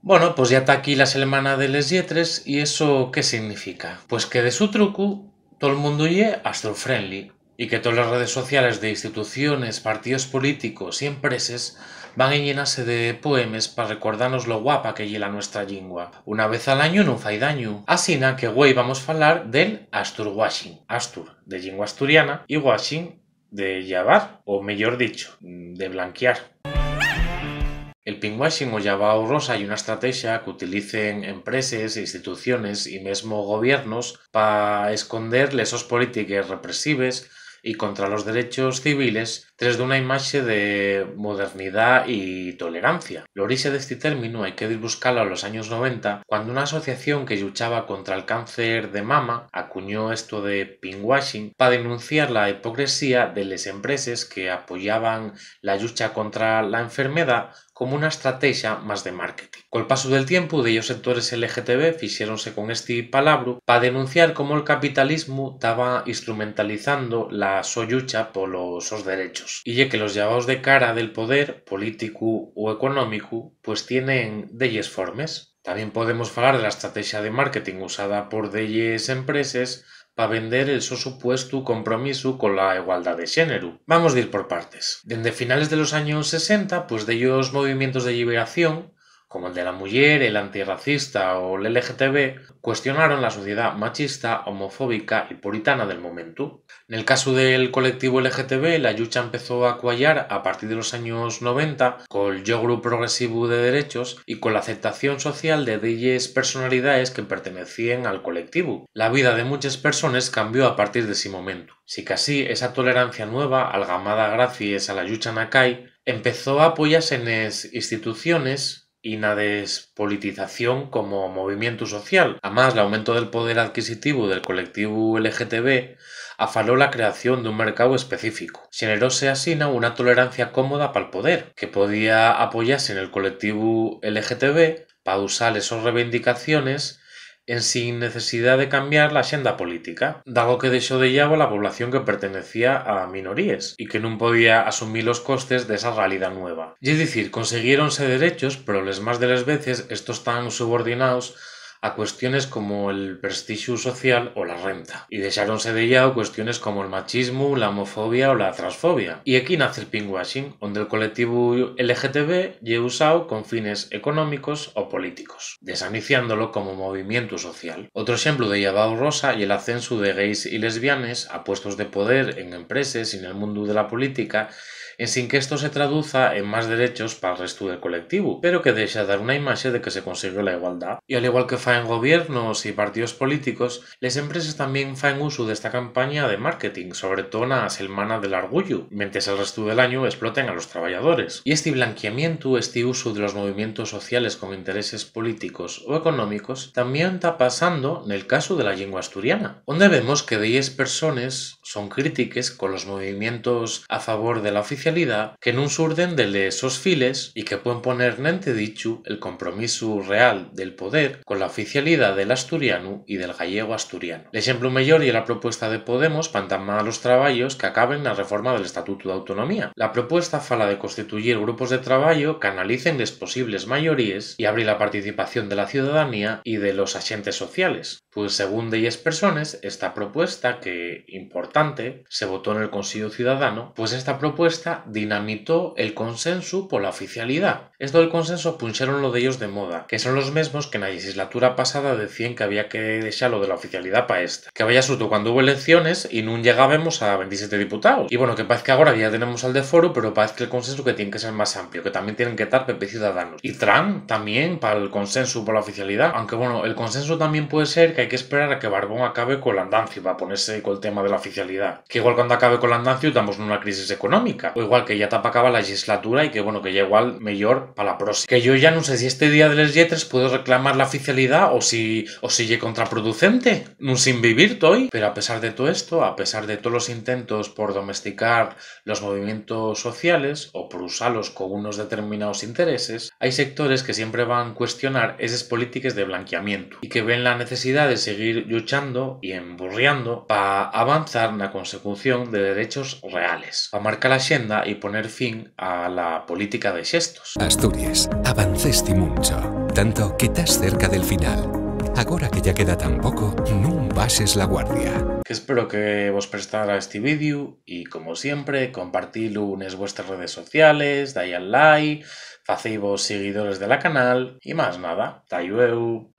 Bueno, pues ya está aquí la semana de les lletres y eso ¿qué significa? Pues que de su truco todo el mundo ye astrofriendly y que todas las redes sociales de instituciones, partidos políticos y empresas van a llenarse de poemas para recordarnos lo guapa que ye la nuestra lingua. Una vez al año non fai daño. Asina que güey vamos a falar del asturwashing. Astur, de lingua asturiana, y washing de llavar, o mejor dicho, de blanquear. El pinkwashing o llavao rosa ye una estrategia que utilicen empreses, instituciones y mesmo gobiernos para esconder lesos políticas represives y contra los derechos civiles tres d'una imaxe de modernidad y tolerancia. L'orixe d'este término hai que ir buscarlo a los años 90, cuando una asociación que luchaba contra el cáncer de mama acuñó esto de pinkwashing para denunciar la hipocresía de les empreses que apoyaban la lucha contra la enfermedad como una estrategia más de marketing. Col paso del tiempo, dellos sectores LGTB fixéronse con este palabro para denunciar cómo el capitalismo estaba instrumentalizando la so lucha polos sos derechos. Y ye que los llavaos de cara del poder, político o económico, pues tienen delles formes. También podemos falar de la estrategia de marketing usada por delles empreses para vender el so supuesto compromiso con la igualdad de género. Vamos a ir por partes. Desde finales de los años 60, pues de ellos movimientos de liberación, como el de la mujer, el antirracista o el LGTB, cuestionaron la sociedad machista, homofóbica y puritana del momento. En el caso del colectivo LGTB, la lucha empezó a cuallar a partir de los años 90 con el logro progresivo de derechos y con la aceptación social de delles personalidades que pertenecían al colectivo. La vida de muchas personas cambió a partir de ese momento. Si casi esa tolerancia nueva, algamada gracias a la lucha nacay, empezó a apoyarse en las instituciones y na despolitización como movimiento social. Además, el aumento del poder adquisitivo del colectivo LGTB afaló la creación de un mercado específico. Generóse asina una tolerancia cómoda para el poder, que podía apoyarse en el colectivo LGTB para usar esas reivindicaciones en sin necesidad de cambiar la xenda política, dado que dexó de llavo la población que pertenecía a minorías y que non podía asumir los costes de esa realidad nueva. Es decir, conseguiéronse derechos, pero les más de las veces estos están subordinados a cuestiones como el prestigio social o la renta, y dexáronse de llao cuestiones como el machismo, la homofobia o la transfobia. Y aquí nace el pinkwashing, donde el colectivo LGTB lle usado con fines económicos o políticos, desaniciándolo como movimiento social. Otro ejemplo de llavao rosa y el ascenso de gays y lesbianes a puestos de poder en empresas y en el mundo de la política, en sin que esto se traduza en más derechos para el resto del colectivo, pero que deja dar una imagen de que se consigue la igualdad. Y al igual que faen gobiernos y partidos políticos, las empresas también faen uso de esta campaña de marketing, sobre todo en la semana del orgullo, mientras el resto del año exploten a los trabajadores. Y este blanqueamiento, este uso de los movimientos sociales con intereses políticos o económicos, también está pasando en el caso de la lengua asturiana, donde vemos que 10 personas son críticas con los movimientos a favor de la oficialidad que nun surden de esos files y que pueden poner nente dicho el compromiso real del poder con la oficialidad del asturiano y del gallego asturiano. L'exemplo mellor y la propuesta de Podemos para entamar los traballos que acaben la reforma del Estatuto de Autonomía. La propuesta fala de constituir grupos de traballo que analicen les posibles mayorías y abrir la participación de la ciudadanía y de los agentes sociales. Pues según delles personas, esta propuesta, que importante, se votó en el Consejo Ciudadano, pues esta propuesta dinamitó el consenso por la oficialidad. Esto del consenso punxeron lo de ellos de moda, que son los mismos que en la legislatura pasada decían que había que dejar lo de la oficialidad para esta. Que vaya susto cuando hubo elecciones y nun llegábamos a 27 diputados. Y bueno, que parece que ahora ya tenemos al de foro, pero parece que el consenso que tiene que ser más amplio, que también tienen que estar PP Ciudadanos. Y Trump también para el consenso por la oficialidad. Aunque bueno, el consenso también puede ser que hay que esperar a que Barbón acabe con el andancio para ponerse con el tema de la oficialidad. Que igual cuando acabe con el andancio estamos en una crisis económica. O igual que ya tapa acaba la legislatura y que bueno, que ya igual mejor para la próxima. Que yo ya no sé si este día de les lletres puedo reclamar la oficialidad o si lle contraproducente. No sin vivir toy. Pero a pesar de todo esto, a pesar de todos los intentos por domesticar los movimientos sociales o por usarlos con unos determinados intereses, hay sectores que siempre van a cuestionar esas políticas de blanqueamiento y que ven la necesidad de seguir luchando y emburriando para avanzar en la consecución de derechos reales, para marcar la agenda y poner fin a la política de xestos. Asturias, avancesti mucho. tanto que estás cerca del final. Agora que ya queda tan pouco, non bases la guardia. Que espero que vos prestara este vídeo y, como siempre, compartilo en vuestras redes sociales, dai al like, facei vos seguidores de la canal y más nada. Ta llueu.